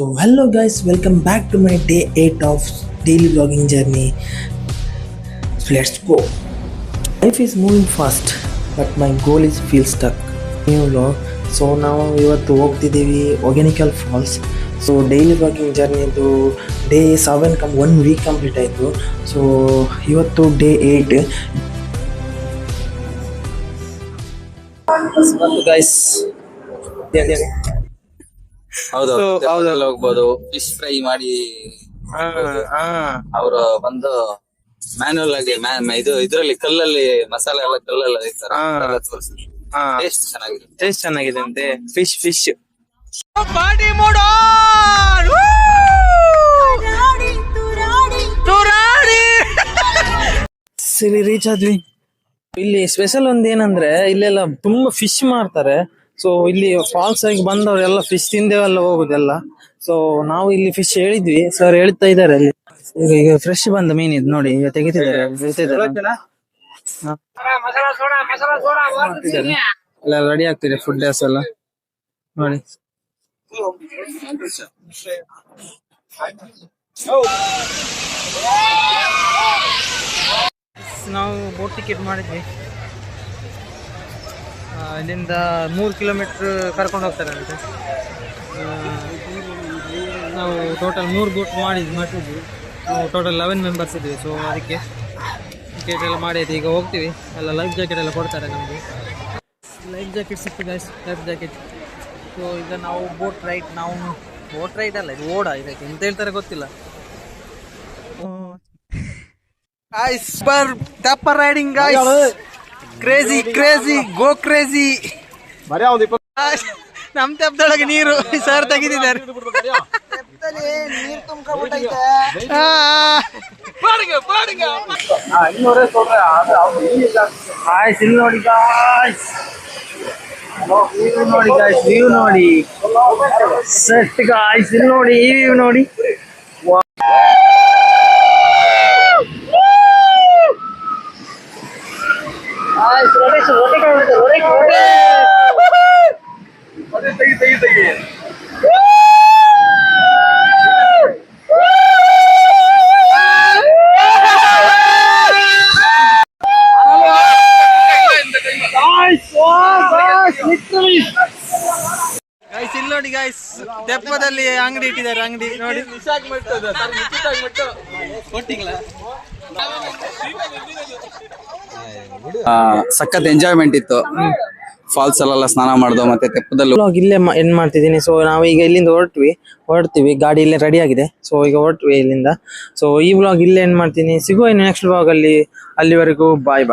So hello guys, welcome back to my day 8 of daily vlogging journey. So let's go. Life is moving fast, but my goal is feel stuck. New vlog. So ನಾವು ಇವತ್ತು ಹೋಗ್ತಿದ್ದೀವಿ Hogenakkal falls. So daily vlogging ಜರ್ನಿದು day 7 1 week complete ಆಯಿತು. So ಇವತ್ತು day 8. Guys ಹೌದು ಹೋಗ್ಬೋದು. Fish fry ಮಾಡಿ ಅವರು ಬಂದು ಮ್ಯಾನ್ಯಲ್ ಆಗಿ ಇದ್ರಲ್ಲಿ ಕಲ್ಲಲ್ಲಿ ಮಸಾಲೆ ಎಲ್ಲ ಕಲ್ಲಲ್ಲಿ ಟೇಸ್ಟ್ ಚೆನ್ನಾಗಿದೆ ಅಂತೆ. ಫಿಶ್ ಸರಿ ರೀಚ್ ಆದ್ವಿ. ಇಲ್ಲಿ ಸ್ಪೆಷಲ್ ಒಂದ್ ಏನಂದ್ರೆ ಇಲ್ಲೆಲ್ಲ ತುಂಬಾ ಫಿಶ್ ಮಾಡ್ತಾರೆ. ಸೊ ಇಲ್ಲಿ ಫಾಲ್ಸ್ ಆಗಿ ಬಂದವರೆಲ್ಲ ಫಿಶ್ ತಿಂದೇವೆಲ್ಲ ಹೋಗುದೆಲ್ಲ. ಸೊ ನಾವು ಇಲ್ಲಿ ಫಿಶ್ ಹೇಳಿದ್ವಿ, ಸರ್ ಹೇಳ್ತಾ ಇದಾರೆ ಅಲ್ಲಿ ಈಗ ಫ್ರೆಶ್ ಬಂದ ಮೀನ್ ಇದು ನೋಡಿ, ಈಗ ತೆಗಿತಿದ್ದಾರೆ ಎಲ್ಲ ರೆಡಿ ಆಗ್ತಿದೆ ಫುಡ್ ಡ್ಯಾಸ್ ಎಲ್ಲ ನೋಡಿ. ನಾವು ಬೋಟ್ ಟಿಕೆಟ್ ಮಾಡಿದ್ವಿ. ಇಲ್ಲಿಂದ 3 ಕಿಲೋಮೀಟರ್ ಕರ್ಕೊಂಡು ಹೋಗ್ತಾರೆ ಅಂತೆ. ನಾವು ಟೋಟಲ್ 3 ಬೋಟ್ ಮಾಡ್ತಿದ್ವಿ. ನಾವು ಟೋಟಲ್ 11 ಮೆಂಬರ್ಸ್ ಇದ್ವಿ. ಸೊ ಅದಕ್ಕೆ ಟಿಕೆಟ್ ಎಲ್ಲ ಮಾಡಿದ್ವಿ. ಈಗ ಹೋಗ್ತೀವಿ. ಎಲ್ಲ ಲೈಫ್ ಜಾಕೆಟ್ ಎಲ್ಲ ಕೊಡ್ತಾರೆ ನಮಗೆ. ಲೈಫ್ ಜಾಕೆಟ್ ಸಿಕ್ತು ಗೈಸ್, ಲೈಫ್ ಜಾಕೆಟ್. ಸೊ ಈಗ ನಾವು ಬೋಟ್ ರೈಡ್ ಅಲ್ಲ, ಇದು ಓಡ, ಇದಕ್ಕೆ ಎಂತ ಹೇಳ್ತಾರೆ ಗೊತ್ತಿಲ್ಲ. ಟಪ್ಪರ್ ರೈಡಿಂಗ್ ಗೈಸ್, ಕ್ರೇಜಿ ಗೋ ಕ್ರೇಜಿ. ನಮ್ ತೆಪ್ಪದೊಳಗೆ ನೀರು ಸರ್ ತೆಗಿತಿದ್ದಾರೆ. ವ್ಯೂ ನೋಡಿ ಸೆಟ್ ಗಾಯ್ಸ್, ಇಲ್ಲಿ ನೋಡಿ ಈ ವ್ಯೂ ನೋಡಿ. ಇಲ್ಲಿ ನೋಡಿ ಗಾಯ್ಸ್, ತೆಪ್ಪದಲ್ಲಿ ಅಂಗಡಿ ಇಟ್ಟಿದ್ದಾರೆ. ಅಂಗಡಿ ನೋಡಿ, ಸಖತ್ ಎಂಜಾಯ್ಮೆಂಟ್ ಇತ್ತು. ಫಾಲ್ಸ್ ಅಲ್ಲೆಲ್ಲ ಸ್ನಾನ ಮಾಡ್ದು, ಮತ್ತೆ ತೆಪ್ಪದಲ್ಲಿ ಇಲ್ಲೇ ಎಂಡ್ ಮಾಡ್ತಿದ್ದೀನಿ. ಸೊ ನಾವು ಈಗ ಇಲ್ಲಿಂದ ಹೊರಡ್ತೀವಿ. ಗಾಡಿ ಇಲ್ಲೇ ರೆಡಿ ಆಗಿದೆ. ಸೊ ಈಗ ಹೊರಟ್ವಿ ಇಲ್ಲಿಂದ. ಸೊ ಈ ವ್ಲಾಗ್ ಇಲ್ಲೇ ಎಂಡ್ ಮಾಡ್ತೀನಿ. ಸಿಗುವ ನೆಕ್ಸ್ಟ್ ವ್ಲಾಗ್ ಅಲ್ಲಿ. ಅಲ್ಲಿವರೆಗೂ ಬಾಯ್.